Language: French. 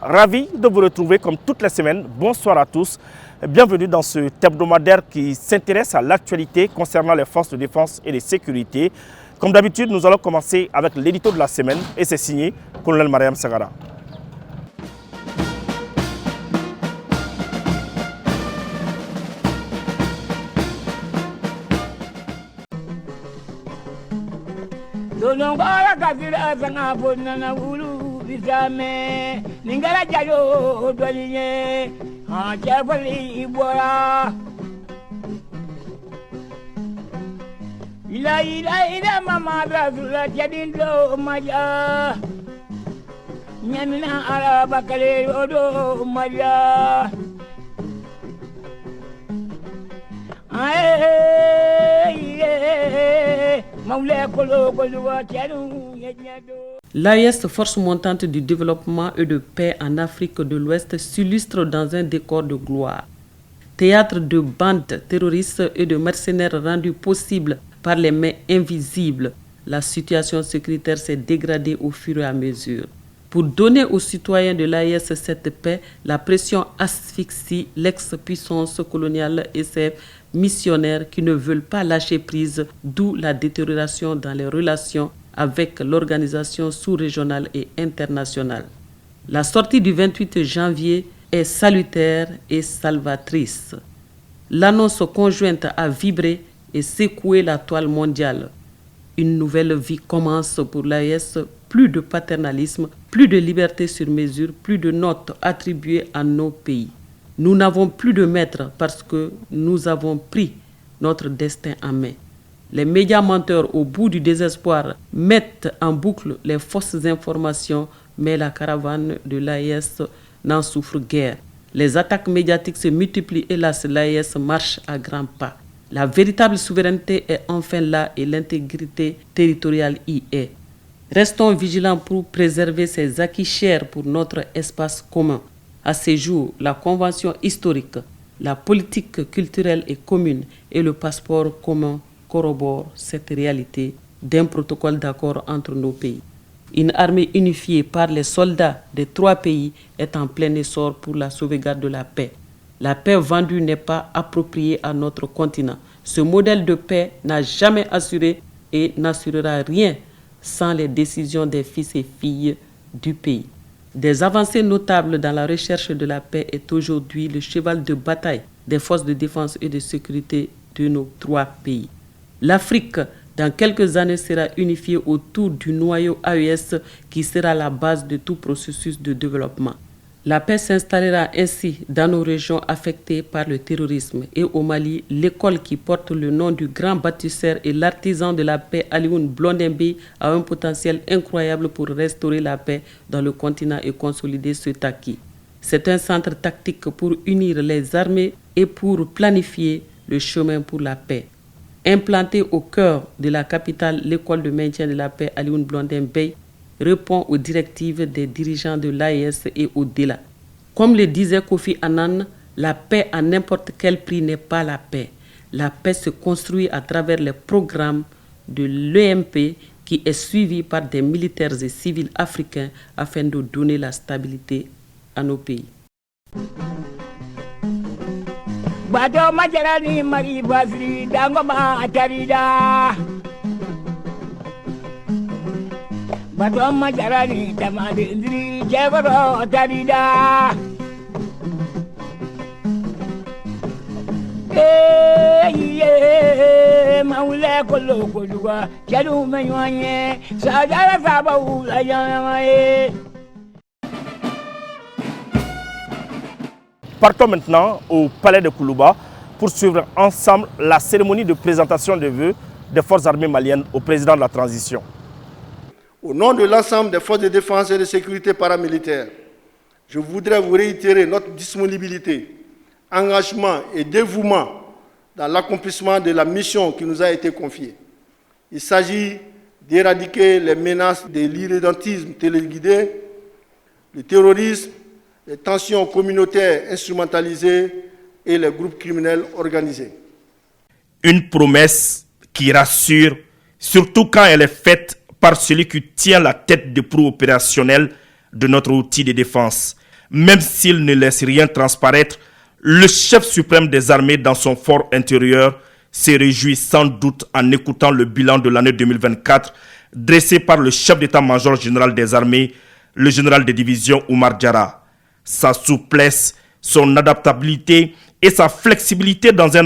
Ravi de vous retrouver comme toutes les semaines. Bonsoir à tous. Bienvenue dans ce hebdomadaire qui s'intéresse à l'actualité concernant les forces de défense et de sécurité. Comme d'habitude, nous allons commencer avec l'édito de la semaine et c'est signé Colonel Mariam Sagara. Bisame ningala jayo dolinye chefali ibora ila mama rasula jadindo maja nyamina araba kale odo maja maule kolo kolo tiadu yanyado. L'AES, force montante du développement et de paix en Afrique de l'Ouest, s'illustre dans un décor de gloire. Théâtre de bandes terroristes et de mercenaires rendus possibles par les mains invisibles, la situation sécuritaire s'est dégradée au fur et à mesure. Pour donner aux citoyens de l'AES cette paix, la pression asphyxie l'ex-puissance coloniale et ses missionnaires qui ne veulent pas lâcher prise, d'où la détérioration dans les relations avec l'organisation sous-régionale et internationale. La sortie du 28 janvier est salutaire et salvatrice. L'annonce conjointe a vibré et secoué la toile mondiale. Une nouvelle vie commence pour l'AES, plus de paternalisme, plus de liberté sur mesure, plus de notes attribuées à nos pays. Nous n'avons plus de maître parce que nous avons pris notre destin en main. Les médias menteurs au bout du désespoir mettent en boucle les fausses informations, mais la caravane de l'AES n'en souffre guère. Les attaques médiatiques se multiplient, hélas, l'AES marche à grands pas. La véritable souveraineté est enfin là et l'intégrité territoriale y est. Restons vigilants pour préserver ces acquis chers pour notre espace commun. À ces jours, la convention historique, la politique culturelle et commune et le passeport commun corrobore cette réalité d'un protocole d'accord entre nos pays. Une armée unifiée par les soldats des trois pays est en plein essor pour la sauvegarde de la paix. La paix vendue n'est pas appropriée à notre continent. Ce modèle de paix n'a jamais assuré et n'assurera rien sans les décisions des fils et filles du pays. Des avancées notables dans la recherche de la paix est aujourd'hui le cheval de bataille des forces de défense et de sécurité de nos trois pays. L'Afrique, dans quelques années, sera unifiée autour du noyau AES qui sera la base de tout processus de développement. La paix s'installera ainsi dans nos régions affectées par le terrorisme et au Mali, l'école qui porte le nom du grand bâtisseur et l'artisan de la paix Alioune Blondin a un potentiel incroyable pour restaurer la paix dans le continent et consolider cet acquis. C'est un centre tactique pour unir les armées et pour planifier le chemin pour la paix. Implantée au cœur de la capitale, l'école de maintien de la paix Alioune Blondin Bey répond aux directives des dirigeants de l'AES et au-delà. Comme le disait Kofi Annan, la paix à n'importe quel prix n'est pas la paix. La paix se construit à travers les programmes de l'EMP qui est suivi par des militaires et civils africains afin de donner la stabilité à nos pays. Bato majarani mari basri dango ma atarida. Bato majarani tamade indri jebaro atarida. Maule kolo koluwa jadu menyanye sajara sabawu la yamaye. Partons maintenant au palais de Koulouba pour suivre ensemble la cérémonie de présentation de vœux des forces armées maliennes au président de la transition. Au nom de l'ensemble des forces de défense et de sécurité paramilitaires, je voudrais vous réitérer notre disponibilité, engagement et dévouement dans l'accomplissement de la mission qui nous a été confiée. Il s'agit d'éradiquer les menaces de l'irrédentisme téléguidé, le terrorisme les tensions communautaires instrumentalisées et les groupes criminels organisés. Une promesse qui rassure, surtout quand elle est faite par celui qui tient la tête des proue opérationnels de notre outil de défense. Même s'il ne laisse rien transparaître, le chef suprême des armées dans son fort intérieur se réjouit sans doute en écoutant le bilan de l'année 2024 dressé par le chef d'état-major général des armées, le général de division Oumar Diarra. Sa souplesse, son adaptabilité et sa flexibilité dans un